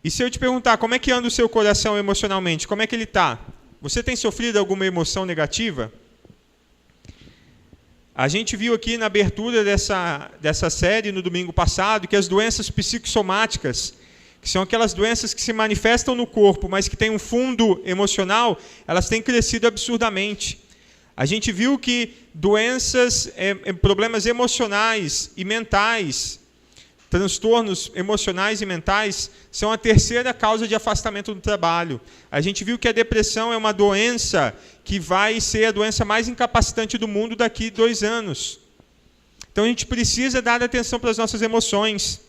E se eu te perguntar como é que anda o seu coração emocionalmente, como é que ele está? Você tem sofrido alguma emoção negativa? A gente viu aqui na abertura dessa série, no domingo passado, que as doenças psicossomáticas, que são aquelas doenças que se manifestam no corpo, mas que têm um fundo emocional, elas têm crescido absurdamente. A gente viu que doenças, problemas emocionais e mentais, transtornos emocionais e mentais, são a terceira causa de afastamento do trabalho. A gente viu que a depressão é uma doença que vai ser a doença mais incapacitante do mundo daqui a 2 anos. Então a gente precisa dar atenção para as nossas emoções.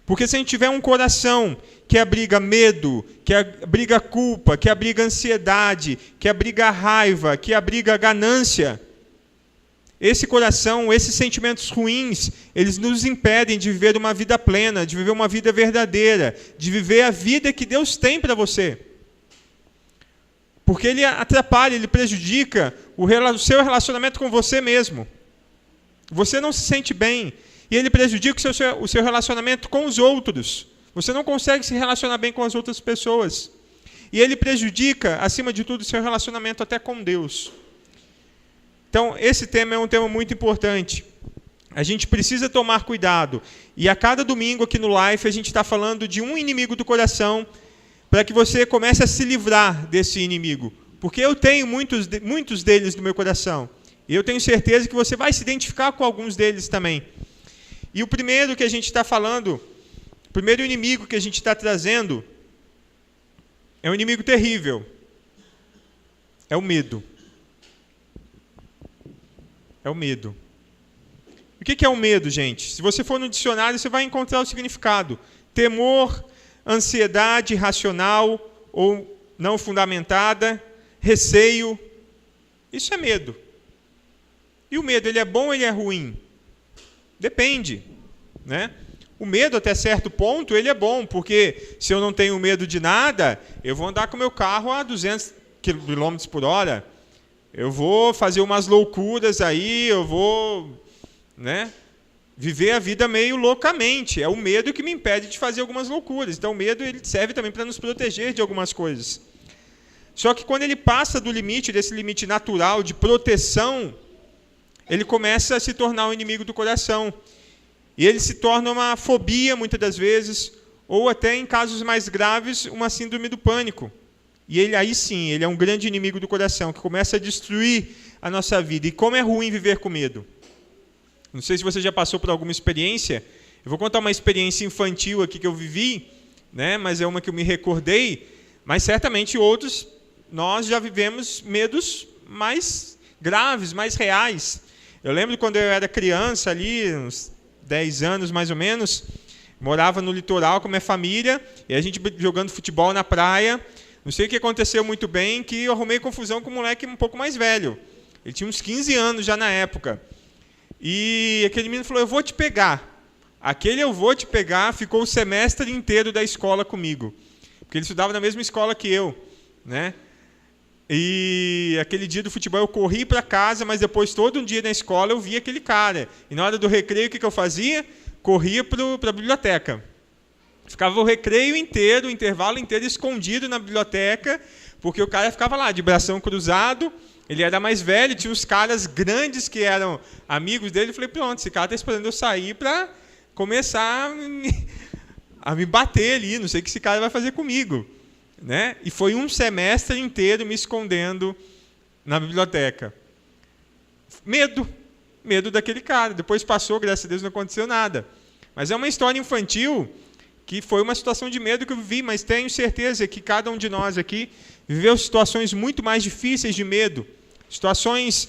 Porque se a gente tiver um coração que abriga medo, que abriga culpa, que abriga ansiedade, que abriga raiva, que abriga ganância, esse coração, esses sentimentos ruins, eles nos impedem de viver uma vida plena, de viver uma vida verdadeira, de viver a vida que Deus tem para você. Porque ele atrapalha, ele prejudica o seu relacionamento com você mesmo. Você não se sente bem. E ele prejudica o seu relacionamento com os outros. Você não consegue se relacionar bem com as outras pessoas. E ele prejudica, acima de tudo, o seu relacionamento até com Deus. Então, esse tema é um tema muito importante. A gente precisa tomar cuidado. E a cada domingo aqui no Life, a gente está falando de um inimigo do coração, para que você comece a se livrar desse inimigo. Porque eu tenho muitos deles no meu coração. E eu tenho certeza que você vai se identificar com alguns deles também. E o primeiro que a gente está falando, o primeiro inimigo que a gente está trazendo, é um inimigo terrível. É o medo. É o medo. O que é o medo, gente? Se você for no dicionário, você vai encontrar o significado. Temor, ansiedade irracional ou não fundamentada, receio. Isso é medo. E o medo, ele é bom ou ele é ruim? Depende, né? O medo, até certo ponto, ele é bom, porque se eu não tenho medo de nada, eu vou andar com o meu carro a 200 km por hora, eu vou fazer umas loucuras aí, eu vou, né, viver a vida meio loucamente. É o medo que me impede de fazer algumas loucuras. Então, o medo ele serve também para nos proteger de algumas coisas. Só que quando ele passa do limite, desse limite natural de proteção, ele começa a se tornar um inimigo do coração. E ele se torna uma fobia, muitas das vezes, ou até, em casos mais graves, uma síndrome do pânico. E ele, aí sim, ele é um grande inimigo do coração, que começa a destruir a nossa vida. E como é ruim viver com medo. Não sei se você já passou por alguma experiência. Eu vou contar uma experiência infantil aqui que eu vivi, né, mas é uma que eu me recordei. Mas certamente outros, nós já vivemos medos mais graves, mais reais. Eu lembro quando eu era criança, ali, uns 10 anos mais ou menos, morava no litoral com a minha família, e a gente jogando futebol na praia. Não sei o que aconteceu muito bem, que eu arrumei confusão com um moleque um pouco mais velho. Ele tinha uns 15 anos já na época. E aquele menino falou, eu vou te pegar. Aquele eu vou te pegar ficou o semestre inteiro da escola comigo. Porque ele estudava na mesma escola que eu, né? E aquele dia do futebol eu corri para casa, mas depois todo um dia na escola eu via aquele cara. E na hora do recreio o que eu fazia? Corria para a biblioteca. Ficava o recreio inteiro, o intervalo inteiro escondido na biblioteca, porque o cara ficava lá de bração cruzado, ele era mais velho, tinha uns caras grandes que eram amigos dele. Eu falei, pronto, esse cara está esperando eu sair para começar a me bater ali, não sei o que esse cara vai fazer comigo. Né? E foi um semestre inteiro me escondendo na biblioteca. Medo daquele cara. Depois passou, graças a Deus não aconteceu nada. Mas é uma história infantil que foi uma situação de medo que eu vivi, mas tenho certeza que cada um de nós aqui viveu situações muito mais difíceis de medo. Situações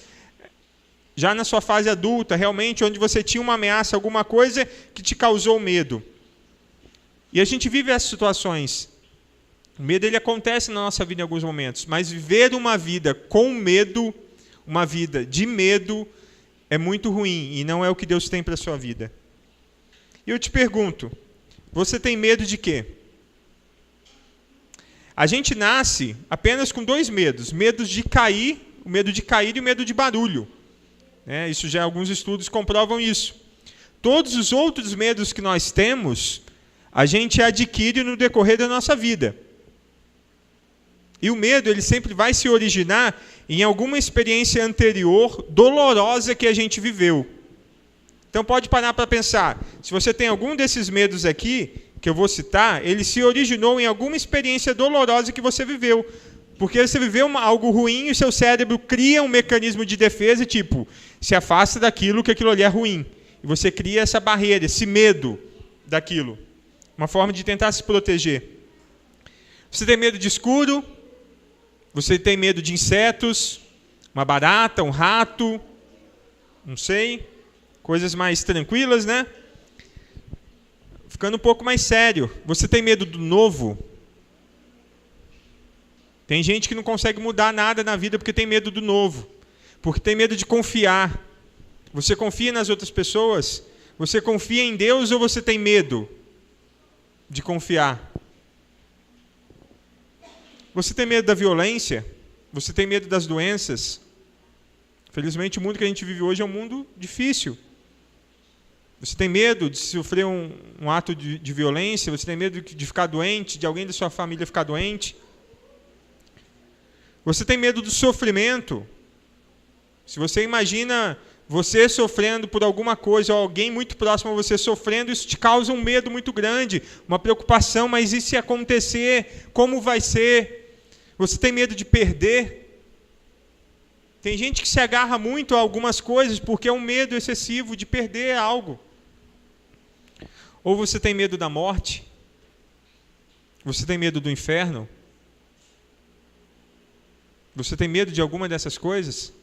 já na sua fase adulta, realmente, onde você tinha uma ameaça, alguma coisa que te causou medo. E a gente vive essas situações. O medo ele acontece na nossa vida em alguns momentos, mas viver uma vida com medo, uma vida de medo, é muito ruim e não é o que Deus tem para a sua vida. E eu te pergunto, você tem medo de quê? A gente nasce apenas com 2 medos, medos de cair, o medo de cair e o medo de barulho. Isso já alguns estudos comprovam isso. Todos os outros medos que nós temos, a gente adquire no decorrer da nossa vida. E o medo, ele sempre vai se originar em alguma experiência anterior dolorosa que a gente viveu. Então pode parar para pensar, se você tem algum desses medos aqui, que eu vou citar, ele se originou em alguma experiência dolorosa que você viveu. Porque você viveu algo ruim e o seu cérebro cria um mecanismo de defesa, tipo, se afasta daquilo que aquilo ali é ruim. E você cria essa barreira, esse medo daquilo. Uma forma de tentar se proteger. Você tem medo de escuro, você tem medo de insetos, uma barata, um rato, não sei, coisas mais tranquilas, né? Ficando um pouco mais sério, você tem medo do novo? Tem gente que não consegue mudar nada na vida porque tem medo do novo, porque tem medo de confiar. Você confia nas outras pessoas? Você confia em Deus ou você tem medo de confiar? Você tem medo da violência? Você tem medo das doenças? Felizmente, o mundo que a gente vive hoje é um mundo difícil. Você tem medo de sofrer um ato de violência? Você tem medo de ficar doente, de alguém da sua família ficar doente? Você tem medo do sofrimento? Se você imagina você sofrendo por alguma coisa, ou alguém muito próximo a você sofrendo, isso te causa um medo muito grande, uma preocupação, mas e se acontecer? Como vai ser? Você tem medo de perder? Tem gente que se agarra muito a algumas coisas porque é um medo excessivo de perder algo. Ou você tem medo da morte? Você tem medo do inferno? Você tem medo de alguma dessas coisas?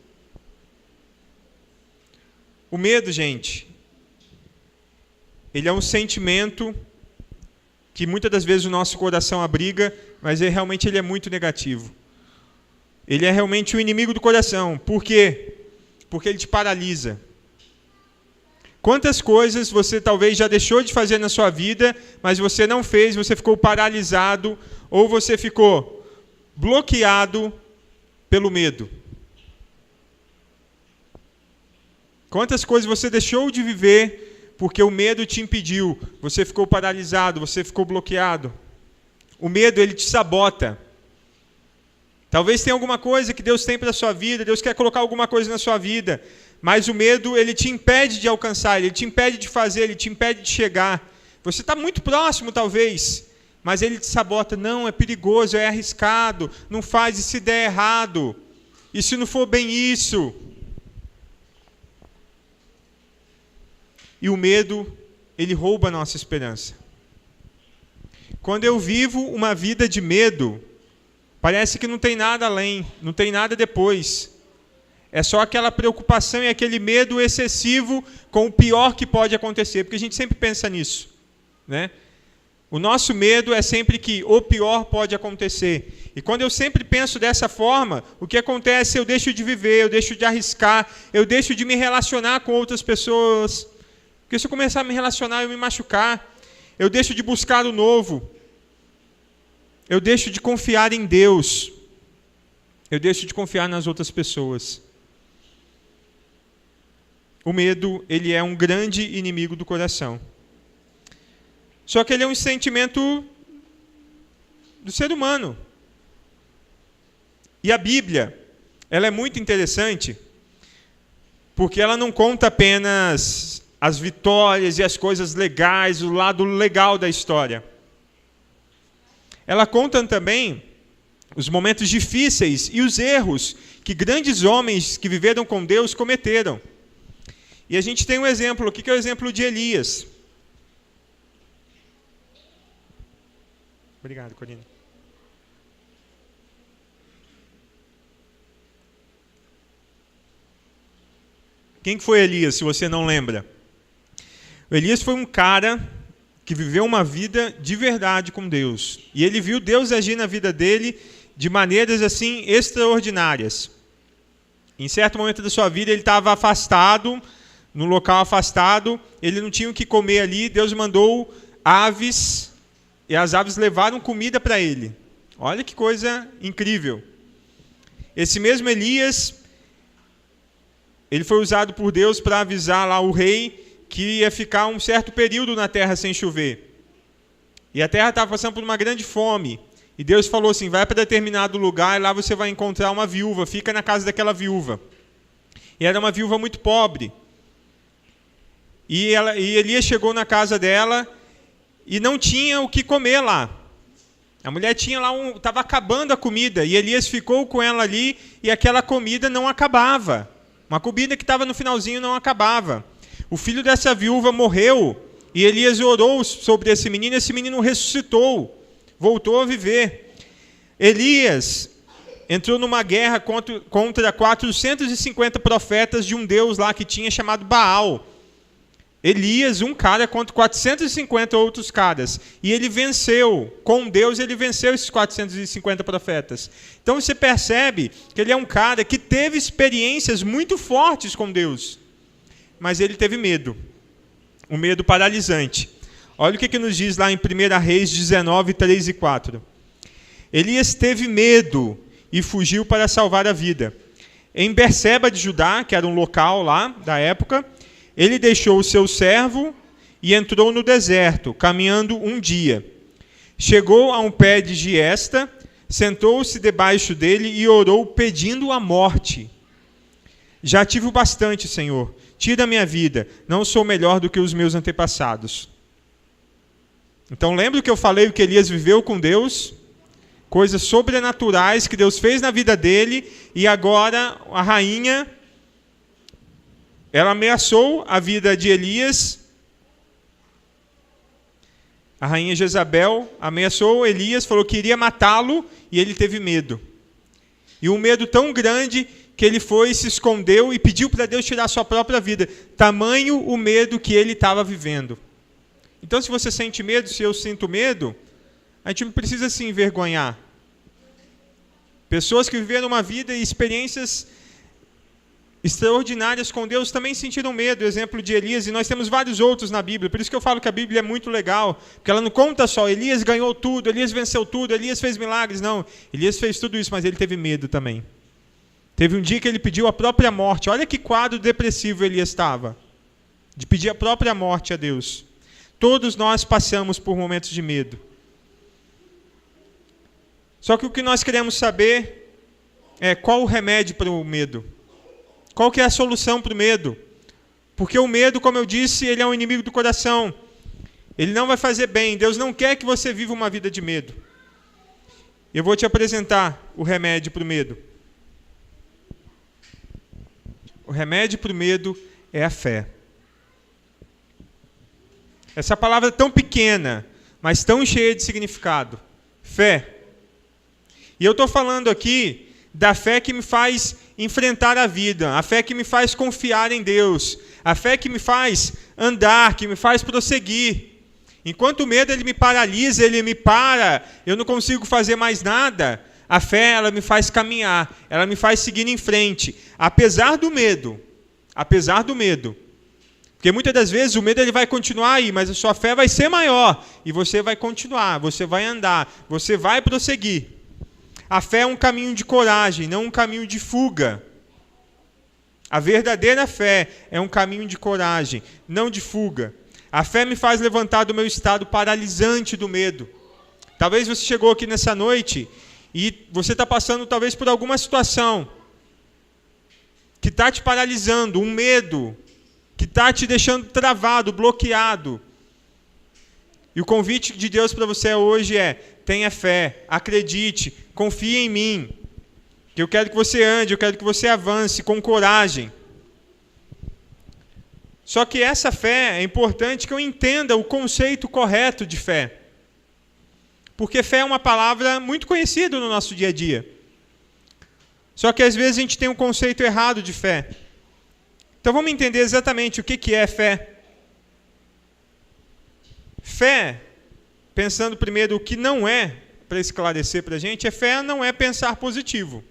O medo, gente, ele é um sentimento que muitas das vezes o nosso coração abriga, mas realmente ele é muito negativo. Ele é realmente o inimigo do coração. Por quê? Porque ele te paralisa. Quantas coisas você talvez já deixou de fazer na sua vida, mas você não fez, você ficou paralisado, ou você ficou bloqueado pelo medo. Quantas coisas você deixou de viver porque o medo te impediu? Você ficou paralisado, você ficou bloqueado. O medo, ele te sabota. Talvez tenha alguma coisa que Deus tem para a sua vida, Deus quer colocar alguma coisa na sua vida, mas o medo, ele te impede de alcançar, ele te impede de fazer, ele te impede de chegar. Você está muito próximo, talvez, mas ele te sabota. Não, é perigoso, é arriscado, não faz, e se der errado? E se não for bem isso? E o medo, ele rouba a nossa esperança. Quando eu vivo uma vida de medo, parece que não tem nada além, não tem nada depois. É só aquela preocupação e aquele medo excessivo com o pior que pode acontecer, porque a gente sempre pensa nisso, né? O nosso medo é sempre que o pior pode acontecer. E quando eu sempre penso dessa forma, o que acontece? Eu deixo de viver, eu deixo de arriscar, eu deixo de me relacionar com outras pessoas. Porque se eu começar a me relacionar, eu me machucar. Eu deixo de buscar o novo. Eu deixo de confiar em Deus. Eu deixo de confiar nas outras pessoas. O medo, ele é um grande inimigo do coração. Só que ele é um sentimento do ser humano. E a Bíblia, ela é muito interessante, porque ela não conta apenas as vitórias e as coisas legais, o lado legal da história. Ela conta também os momentos difíceis e os erros que grandes homens que viveram com Deus cometeram. E a gente tem um exemplo aqui, que é o exemplo de Elias. Obrigado, Corina. Quem foi Elias, se você não lembra? O Elias foi um cara que viveu uma vida de verdade com Deus. E ele viu Deus agir na vida dele de maneiras assim extraordinárias. Em certo momento da sua vida, ele estava afastado, num local afastado, ele não tinha o que comer ali, Deus mandou aves, e as aves levaram comida para ele. Olha que coisa incrível. Esse mesmo Elias, ele foi usado por Deus para avisar lá o rei que ia ficar um certo período na terra sem chover. E a terra estava passando por uma grande fome. E Deus falou assim, vai para determinado lugar e lá você vai encontrar uma viúva, fica na casa daquela viúva. E era uma viúva muito pobre. E Elias chegou na casa dela e não tinha o que comer lá. A mulher tinha lá estava acabando a comida, e Elias ficou com ela ali, e aquela comida não acabava. Uma comida que estava no finalzinho não acabava. O filho dessa viúva morreu, e Elias orou sobre esse menino ressuscitou, voltou a viver. Elias entrou numa guerra contra 450 profetas de um deus lá que tinha chamado Baal. Elias, um cara contra 450 outros caras. E ele venceu. Com Deus, ele venceu esses 450 profetas. Então você percebe que ele é um cara que teve experiências muito fortes com Deus. Mas ele teve medo. Um medo paralisante. Olha o que nos diz lá em 1 Reis 19, 3 e 4. Elias teve medo e fugiu para salvar a vida. Em Berseba de Judá, que era um local lá da época, ele deixou o seu servo e entrou no deserto, caminhando um dia. Chegou a um pé de giesta, sentou-se debaixo dele e orou, pedindo a morte. Já tive o bastante, Senhor. Tira a minha vida. Não sou melhor do que os meus antepassados. Então, lembra que eu falei que Elias viveu com Deus? Coisas sobrenaturais que Deus fez na vida dele, e agora a rainha, ela ameaçou a vida de Elias. A rainha Jezabel ameaçou Elias, falou que iria matá-lo, e ele teve medo. E um medo tão grande que ele foi, se escondeu e pediu para Deus tirar a sua própria vida. Tamanho o medo que ele estava vivendo. Então, se você sente medo, se eu sinto medo, a gente não precisa se envergonhar. Pessoas que viveram uma vida e experiências extraordinárias com Deus também sentiram medo. O exemplo de Elias, e nós temos vários outros na Bíblia. Por isso que eu falo que a Bíblia é muito legal, porque ela não conta só, Elias ganhou tudo, Elias venceu tudo, Elias fez milagres. Não, Elias fez tudo isso, mas ele teve medo também. Teve um dia que ele pediu a própria morte. Olha que quadro depressivo Elias estava, de pedir a própria morte a Deus. Todos nós passamos por momentos de medo. Só que o que nós queremos saber é qual o remédio para o medo. Qual que é a solução para o medo? Porque o medo, como eu disse, ele é um inimigo do coração. Ele não vai fazer bem. Deus não quer que você viva uma vida de medo. Eu vou te apresentar o remédio para o medo. O remédio para o medo é a fé. Essa palavra é tão pequena, mas tão cheia de significado. Fé. E eu estou falando aqui da fé que me faz enfrentar a vida, a fé que me faz confiar em Deus, a fé que me faz andar, que me faz prosseguir. Enquanto o medo ele me paralisa, ele me para, eu não consigo fazer mais nada, a fé ela me faz caminhar, ela me faz seguir em frente, apesar do medo. Porque muitas das vezes o medo ele vai continuar aí, mas a sua fé vai ser maior, e você vai continuar, você vai andar, você vai prosseguir. A fé é um caminho de coragem, não um caminho de fuga. A verdadeira fé é um caminho de coragem, não de fuga. A fé me faz levantar do meu estado paralisante do medo. Talvez você chegou aqui nessa noite e você está passando talvez por alguma situação que está te paralisando, um medo que está te deixando travado, bloqueado. E o convite de Deus para você hoje é: tenha fé, acredite, confie em mim, que eu quero que você ande, eu quero que você avance com coragem. Só que essa fé, é importante que eu entenda o conceito correto de fé. Porque fé é uma palavra muito conhecida no nosso dia a dia. Só que às vezes a gente tem um conceito errado de fé. Então vamos entender exatamente o que é fé. Fé, pensando primeiro o que não é, para esclarecer para a gente, fé não é pensar positivo.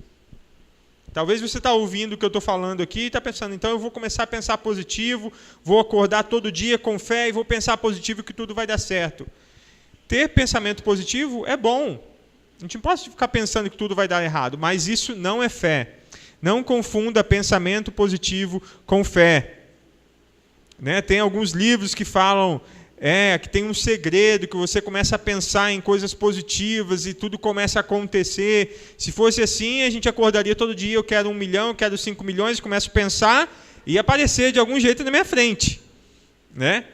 Talvez você está ouvindo o que eu estou falando aqui e está pensando, então eu vou começar a pensar positivo, vou acordar todo dia com fé e vou pensar positivo que tudo vai dar certo. Ter pensamento positivo é bom. A gente não pode ficar pensando que tudo vai dar errado, mas isso não é fé. Não confunda pensamento positivo com fé. Né? Tem alguns livros que falam que tem um segredo, que você começa a pensar em coisas positivas e tudo começa a acontecer. Se fosse assim, a gente acordaria todo dia, eu quero 1 milhão, eu quero 5 milhões, começo a pensar e aparecer de algum jeito na minha frente. Né?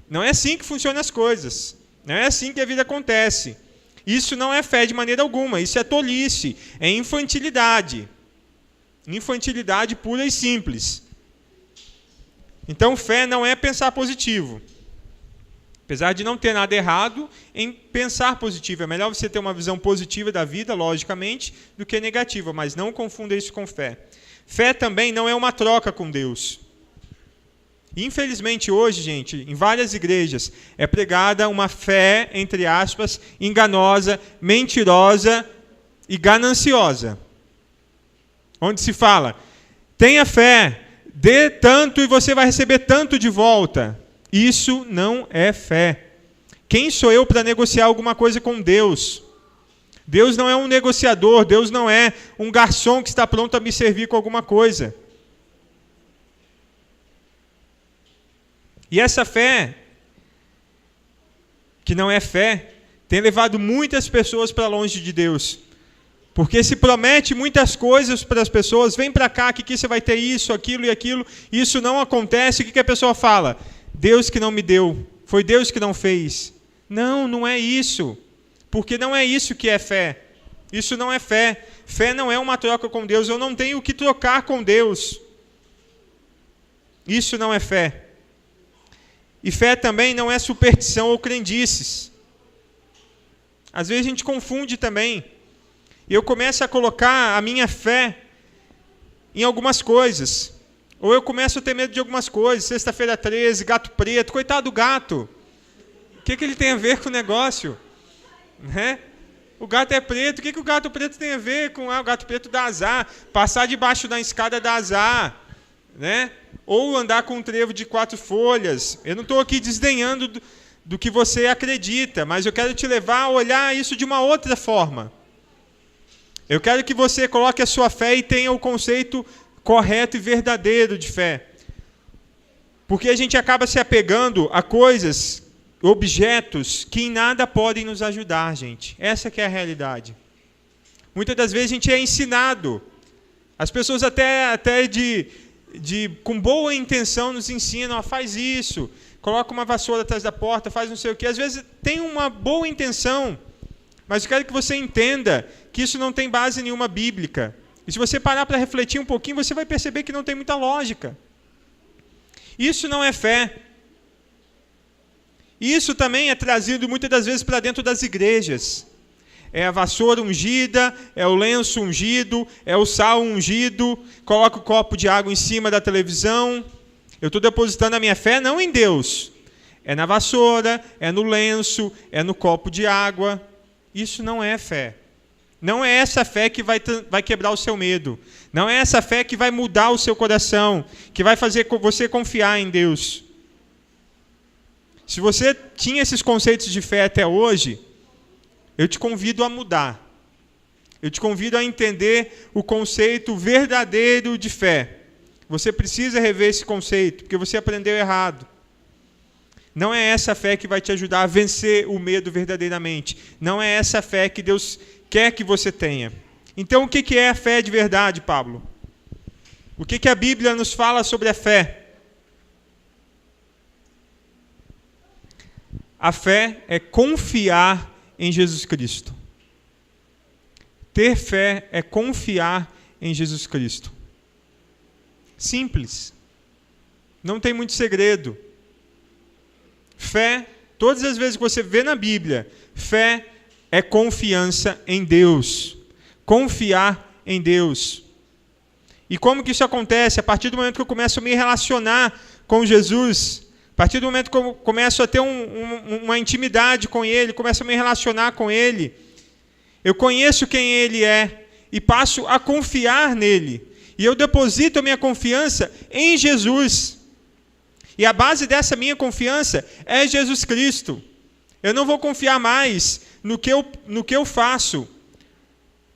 Não é assim que funcionam as coisas. Não é assim que a vida acontece. Isso não é fé de maneira alguma, isso é tolice, é infantilidade. Infantilidade pura e simples. Então, fé não é pensar positivo. Apesar de não ter nada errado em pensar positivo. É melhor você ter uma visão positiva da vida, logicamente, do que negativa, mas não confunda isso com fé. Fé também não é uma troca com Deus. Infelizmente, hoje, gente, em várias igrejas, é pregada uma fé, entre aspas, enganosa, mentirosa e gananciosa. Onde se fala, tenha fé, dê tanto e você vai receber tanto de volta. Isso não é fé. Quem sou eu para negociar alguma coisa com Deus? Deus não é um negociador, Deus não é um garçom que está pronto a me servir com alguma coisa. E essa fé, que não é fé, tem levado muitas pessoas para longe de Deus. Porque se promete muitas coisas para as pessoas, vem para cá, que aqui você vai ter isso, aquilo e aquilo, e isso não acontece, o que a pessoa fala? Deus que não me deu, foi Deus que não fez. Não, não é isso. Porque não é isso que é fé. Isso não é fé. Fé não é uma troca com Deus, eu não tenho o que trocar com Deus. Isso não é fé. E fé também não é superstição ou crendices. Às vezes a gente confunde também. E eu começo a colocar a minha fé em algumas coisas. Ou eu começo a ter medo de algumas coisas. Sexta-feira 13, gato preto. Coitado do gato. O que ele tem a ver com o negócio? Né? O gato é preto. O que o gato preto tem a ver com o gato preto dá azar? Passar debaixo da escada dá azar. Né? Ou andar com um trevo de 4 folhas. Eu não estou aqui desdenhando do que você acredita, mas eu quero te levar a olhar isso de uma outra forma. Eu quero que você coloque a sua fé e tenha o conceito correto e verdadeiro de fé. Porque a gente acaba se apegando a coisas, objetos, que em nada podem nos ajudar, gente. Essa que é a realidade. Muitas das vezes a gente é ensinado. As pessoas até com boa intenção nos ensinam, faz isso, coloca uma vassoura atrás da porta, faz não sei o quê. Às vezes tem uma boa intenção, mas eu quero que você entenda que isso não tem base nenhuma bíblica. E se você parar para refletir um pouquinho, você vai perceber que não tem muita lógica. Isso não é fé. Isso também é trazido muitas das vezes para dentro das igrejas. É a vassoura ungida, é o lenço ungido, é o sal ungido, coloca o copo de água em cima da televisão. Eu estou depositando a minha fé não em Deus. É na vassoura, é no lenço, é no copo de água. Isso não é fé. Não é essa fé que vai quebrar o seu medo. Não é essa fé que vai mudar o seu coração, que vai fazer você confiar em Deus. Se você tinha esses conceitos de fé até hoje, eu te convido a mudar. Eu te convido a entender o conceito verdadeiro de fé. Você precisa rever esse conceito, porque você aprendeu errado. Não é essa fé que vai te ajudar a vencer o medo verdadeiramente. Não é essa fé que Deus quer que você tenha. Então, o que é a fé de verdade, Pablo? O que a Bíblia nos fala sobre a fé? A fé é confiar em Jesus Cristo. Ter fé é confiar em Jesus Cristo. Simples. Não tem muito segredo. Fé, todas as vezes que você vê na Bíblia, fé é confiança em Deus. Confiar em Deus. E como que isso acontece? A partir do momento que eu começo a me relacionar com Jesus, a partir do momento que eu começo a ter uma intimidade com Ele, começo a me relacionar com Ele, eu conheço quem Ele é e passo a confiar nele. E eu deposito a minha confiança em Jesus. E a base dessa minha confiança é Jesus Cristo. Eu não vou confiar mais no que eu faço,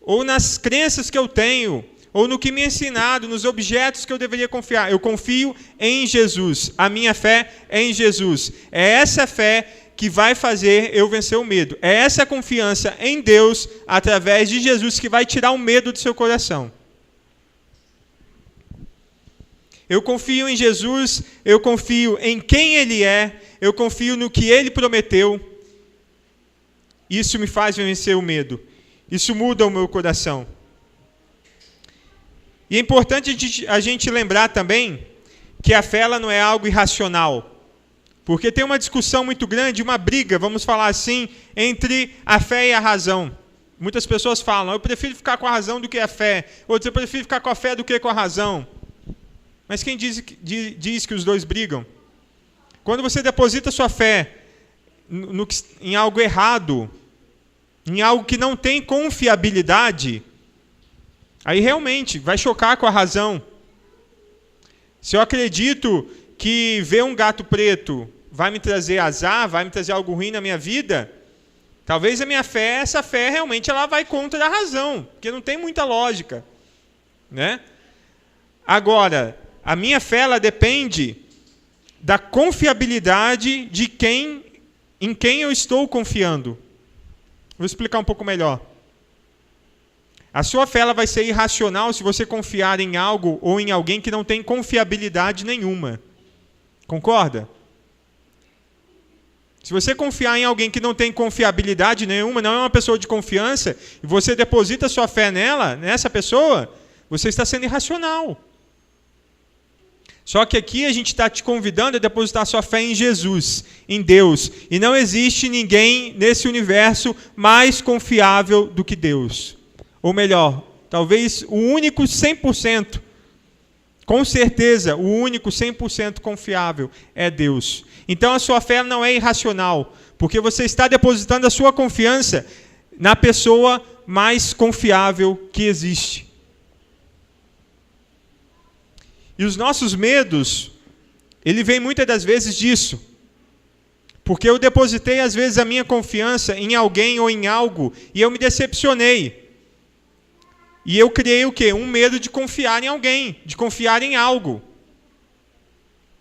ou nas crenças que eu tenho, ou no que me é ensinado, nos objetos que eu deveria confiar. Eu confio em Jesus. A minha fé é em Jesus. É essa fé que vai fazer eu vencer o medo. É essa confiança em Deus, através de Jesus, que vai tirar o medo do seu coração. Eu confio em Jesus, eu confio em quem Ele é, eu confio no que Ele prometeu. Isso me faz vencer o medo. Isso muda o meu coração. E é importante a gente lembrar também que a fé ela não é algo irracional. Porque tem uma discussão muito grande, uma briga, vamos falar assim, entre a fé e a razão. Muitas pessoas falam, eu prefiro ficar com a razão do que a fé. Outros, eu prefiro ficar com a fé do que com a razão. Mas quem diz que os dois brigam? Quando você deposita sua fé em algo errado, em algo que não tem confiabilidade, aí realmente vai chocar com a razão. Se eu acredito que ver um gato preto vai me trazer azar, vai me trazer algo ruim na minha vida, talvez a minha fé, essa fé realmente ela vai contra a razão, porque não tem muita lógica, né? Agora, a minha fé ela depende da confiabilidade de em quem eu estou confiando. Vou explicar um pouco melhor. A sua fé ela vai ser irracional se você confiar em algo ou em alguém que não tem confiabilidade nenhuma. Concorda? Se você confiar em alguém que não tem confiabilidade nenhuma, não é uma pessoa de confiança, e você deposita sua fé nessa pessoa, você está sendo irracional. Só que aqui a gente está te convidando a depositar sua fé em Jesus, em Deus. E não existe ninguém nesse universo mais confiável do que Deus. Ou melhor, talvez o único 100%, com certeza, o único 100% confiável é Deus. Então a sua fé não é irracional, porque você está depositando a sua confiança na pessoa mais confiável que existe. E os nossos medos, ele vem muitas das vezes disso. Porque eu depositei, às vezes, a minha confiança em alguém ou em algo, e eu me decepcionei. E eu criei o quê? Um medo de confiar em alguém, de confiar em algo.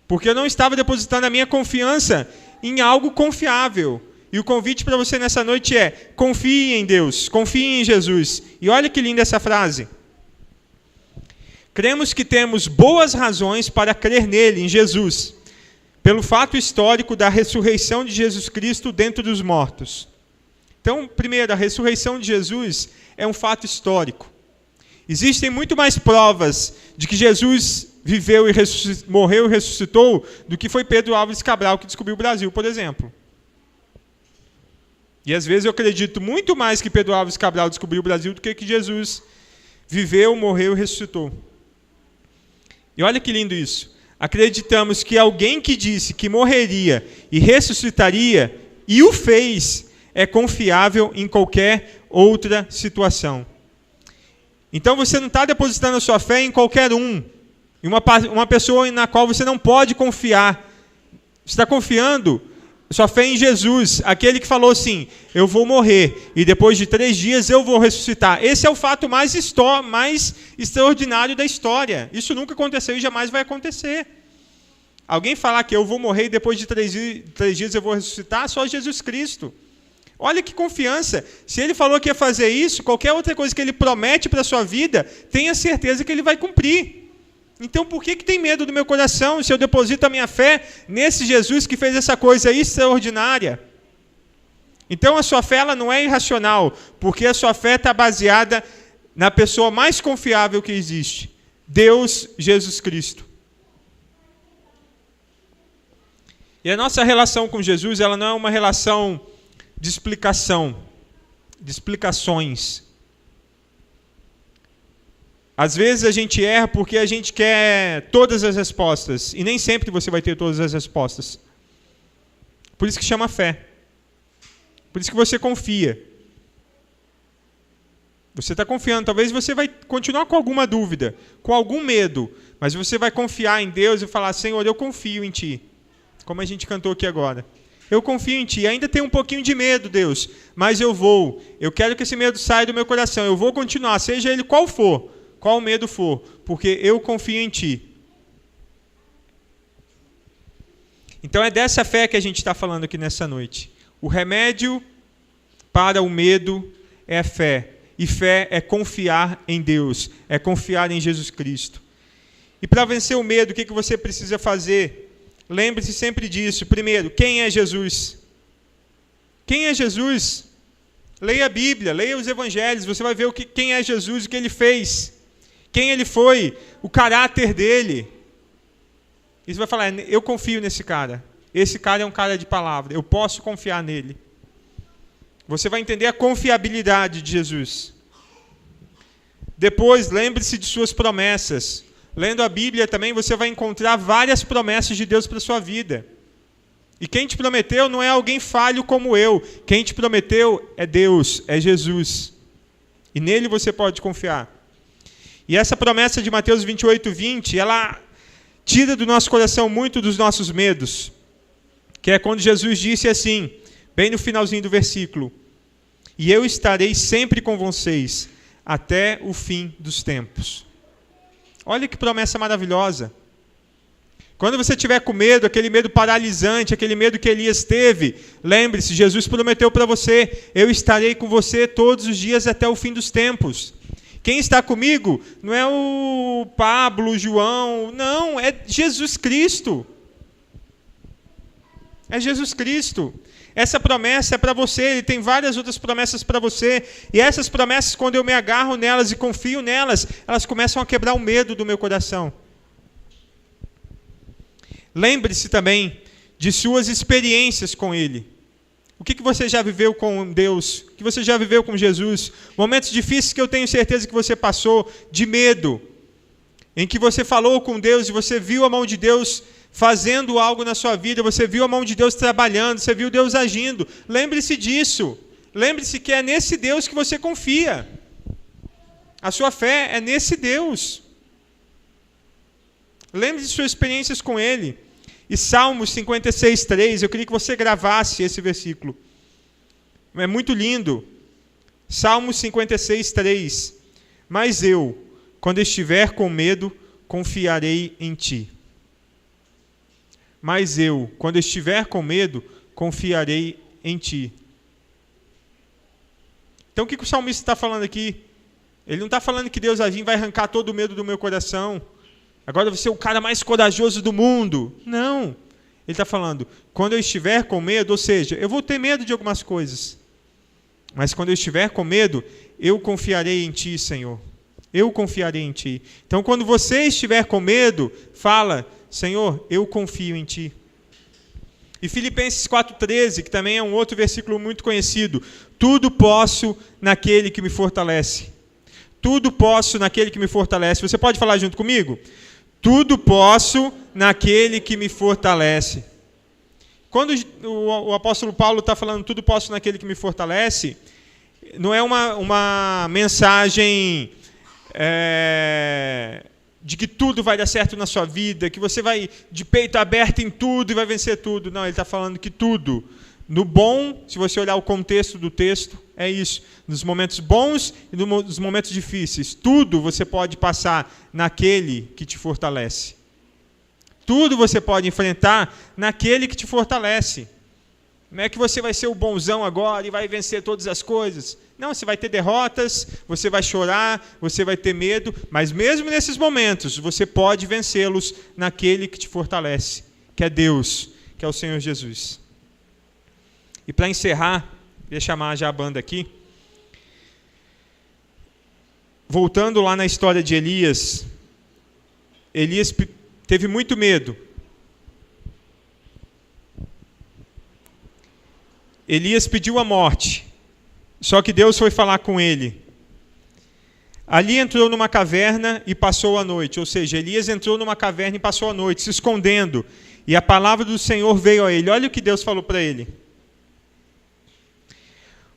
Porque eu não estava depositando a minha confiança em algo confiável. E o convite para você nessa noite é, confie em Deus, confie em Jesus. E olha que linda essa frase. Cremos que temos boas razões para crer nele, em Jesus, pelo fato histórico da ressurreição de Jesus Cristo dentre dos mortos. Então, primeiro, a ressurreição de Jesus é um fato histórico. Existem muito mais provas de que Jesus viveu e morreu e ressuscitou do que foi Pedro Álvares Cabral que descobriu o Brasil, por exemplo. E às vezes eu acredito muito mais que Pedro Álvares Cabral descobriu o Brasil do que Jesus viveu, morreu e ressuscitou. E olha que lindo isso. Acreditamos que alguém que disse que morreria e ressuscitaria e o fez é confiável em qualquer outra situação. Então você não está depositando a sua fé em qualquer um, em uma pessoa na qual você não pode confiar. Você está confiando sua fé em Jesus, aquele que falou assim, eu vou morrer e depois de 3 dias eu vou ressuscitar. Esse é o fato mais extraordinário da história. Isso nunca aconteceu e jamais vai acontecer. Alguém falar que eu vou morrer e depois de 3 dias eu vou ressuscitar, só Jesus Cristo. Olha que confiança. Se ele falou que ia fazer isso, qualquer outra coisa que ele promete para a sua vida, tenha certeza que ele vai cumprir. Então, por que tem medo do meu coração se eu deposito a minha fé nesse Jesus que fez essa coisa extraordinária? Então, a sua fé ela não é irracional, porque a sua fé está baseada na pessoa mais confiável que existe, Deus, Jesus Cristo. E a nossa relação com Jesus ela não é uma relação de explicação, de explicações. Às vezes a gente erra porque a gente quer todas as respostas. E nem sempre você vai ter todas as respostas. Por isso que chama fé. Por isso que você confia. Você está confiando. Talvez você vai continuar com alguma dúvida, com algum medo. Mas você vai confiar em Deus e falar, Senhor, eu confio em Ti. Como a gente cantou aqui agora. Eu confio em Ti. Ainda tenho um pouquinho de medo, Deus. Mas eu vou. Eu quero que esse medo saia do meu coração. Eu vou continuar, seja ele qual for. qual medo for, porque eu confio em ti. Então é dessa fé que a gente está falando aqui nessa noite. O remédio para o medo é fé. E fé é confiar em Deus, é confiar em Jesus Cristo. E para vencer o medo, o que você precisa fazer? Lembre-se sempre disso. Primeiro, quem é Jesus? Quem é Jesus? Leia a Bíblia, leia os Evangelhos, você vai ver quem é Jesus, o que ele fez, quem ele foi, o caráter dele. E você vai falar, eu confio nesse cara. Esse cara é um cara de palavra, eu posso confiar nele. Você vai entender a confiabilidade de Jesus. Depois, lembre-se de suas promessas. Lendo a Bíblia também, você vai encontrar várias promessas de Deus para a sua vida. E quem te prometeu não é alguém falho como eu. Quem te prometeu é Deus, é Jesus. E nele você pode confiar. E essa promessa de Mateus 28:20, ela tira do nosso coração muito dos nossos medos. Que é quando Jesus disse assim, bem no finalzinho do versículo: e eu estarei sempre com vocês, até o fim dos tempos. Olha que promessa maravilhosa. Quando você estiver com medo, aquele medo paralisante, aquele medo que Elias teve, lembre-se, Jesus prometeu para você, eu estarei com você todos os dias até o fim dos tempos. Quem está comigo não é o Pablo, o João, não, é Jesus Cristo. É Jesus Cristo. Essa promessa é para você, ele tem várias outras promessas para você. E essas promessas, quando eu me agarro nelas e confio nelas, elas começam a quebrar o medo do meu coração. Lembre-se também de suas experiências com ele. O que você já viveu com Deus? O que você já viveu com Jesus? Momentos difíceis que eu tenho certeza que você passou, de medo, em que você falou com Deus e você viu a mão de Deus fazendo algo na sua vida, você viu a mão de Deus trabalhando, você viu Deus agindo. Lembre-se disso. Lembre-se que é nesse Deus que você confia. A sua fé é nesse Deus. Lembre-se de suas experiências com Ele. E Salmos 56:3, eu queria que você gravasse esse versículo. É muito lindo. Salmos 56:3. Mas eu, quando estiver com medo, confiarei em ti. Mas eu, quando estiver com medo, confiarei em ti. Então o que o salmista está falando aqui? Ele não está falando que Deus vai vir e vai arrancar todo o medo do meu coração. Agora você é o cara mais corajoso do mundo. Não. Ele está falando, quando eu estiver com medo, ou seja, eu vou ter medo de algumas coisas. Mas quando eu estiver com medo, eu confiarei em ti, Senhor. Eu confiarei em ti. Então quando você estiver com medo, fala, Senhor, eu confio em ti. E Filipenses 4:13, que também é um outro versículo muito conhecido. Tudo posso naquele que me fortalece. Tudo posso naquele que me fortalece. Você pode falar junto comigo? Tudo posso naquele que me fortalece. Quando o apóstolo Paulo está falando tudo posso naquele que me fortalece, não é uma mensagem de que tudo vai dar certo na sua vida, que você vai de peito aberto em tudo e vai vencer tudo. Não, ele está falando que tudo, no bom, se você olhar o contexto do texto, é isso. Nos momentos bons e nos momentos difíceis, tudo você pode passar naquele que te fortalece. Tudo você pode enfrentar naquele que te fortalece. Não é que você vai ser o bonzão agora e vai vencer todas as coisas. Não, você vai ter derrotas, você vai chorar, você vai ter medo, mas mesmo nesses momentos, você pode vencê-los naquele que te fortalece, que é Deus, que é o Senhor Jesus. E para encerrar, vou chamar já a banda aqui. Voltando lá na história de Elias, Elias teve muito medo. Elias pediu a morte, só que Deus foi falar com ele. Ali entrou numa caverna e passou a noite, ou seja, Elias entrou numa caverna e passou a noite, se escondendo, e a palavra do Senhor veio a ele. Olha o que Deus falou para ele.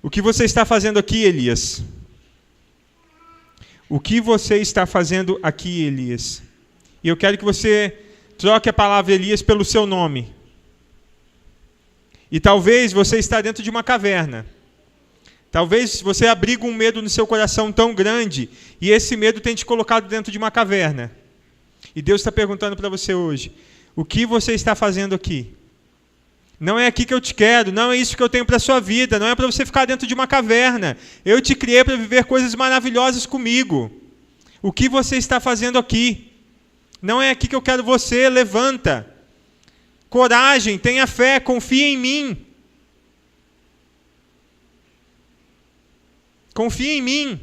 O que você está fazendo aqui, Elias? O que você está fazendo aqui, Elias? E eu quero que você troque a palavra Elias pelo seu nome. E talvez você está dentro de uma caverna. Talvez você abriga um medo no seu coração tão grande e esse medo tem te colocado dentro de uma caverna. E Deus está perguntando para você hoje, o que você está fazendo aqui? Não é aqui que eu te quero, não é isso que eu tenho para a sua vida, não é para você ficar dentro de uma caverna. Eu te criei para viver coisas maravilhosas comigo. O que você está fazendo aqui? Não é aqui que eu quero você, levanta. Coragem, tenha fé, confia em mim. Confia em mim.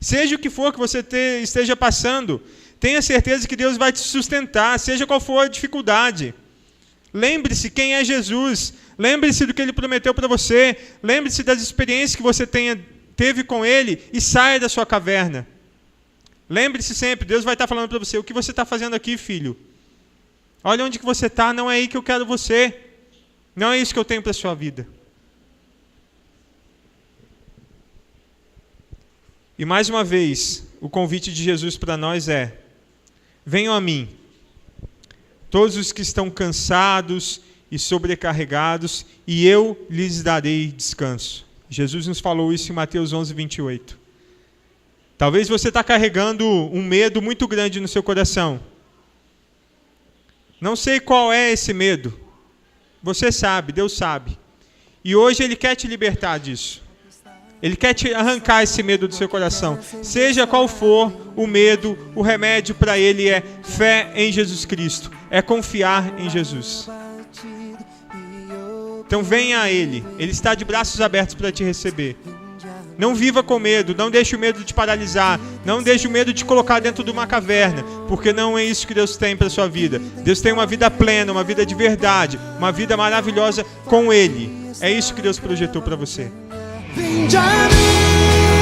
Seja o que for que você esteja passando, tenha certeza que Deus vai te sustentar, seja qual for a dificuldade. Lembre-se quem é Jesus. Lembre-se do que Ele prometeu para você. Lembre-se das experiências que você teve com Ele e saia da sua caverna. Lembre-se sempre, Deus vai estar falando para você, o que você está fazendo aqui, filho? Olha onde que você está, não é aí que eu quero você. Não é isso que eu tenho para a sua vida. E mais uma vez, o convite de Jesus para nós é: venham a mim, todos os que estão cansados e sobrecarregados, e eu lhes darei descanso. Jesus nos falou isso em Mateus 11, 28. Talvez você está carregando um medo muito grande no seu coração. Não sei qual é esse medo. Você sabe, Deus sabe. E hoje Ele quer te libertar disso. Ele quer te arrancar esse medo do seu coração. Seja qual for o medo, o remédio para ele é fé em Jesus Cristo. É confiar em Jesus. Então venha a Ele. Ele está de braços abertos para te receber. Não viva com medo. Não deixe o medo te paralisar. Não deixe o medo te colocar dentro de uma caverna. Porque não é isso que Deus tem para a sua vida. Deus tem uma vida plena, uma vida de verdade. Uma vida maravilhosa com Ele. É isso que Deus projetou para você. Vinde a mim.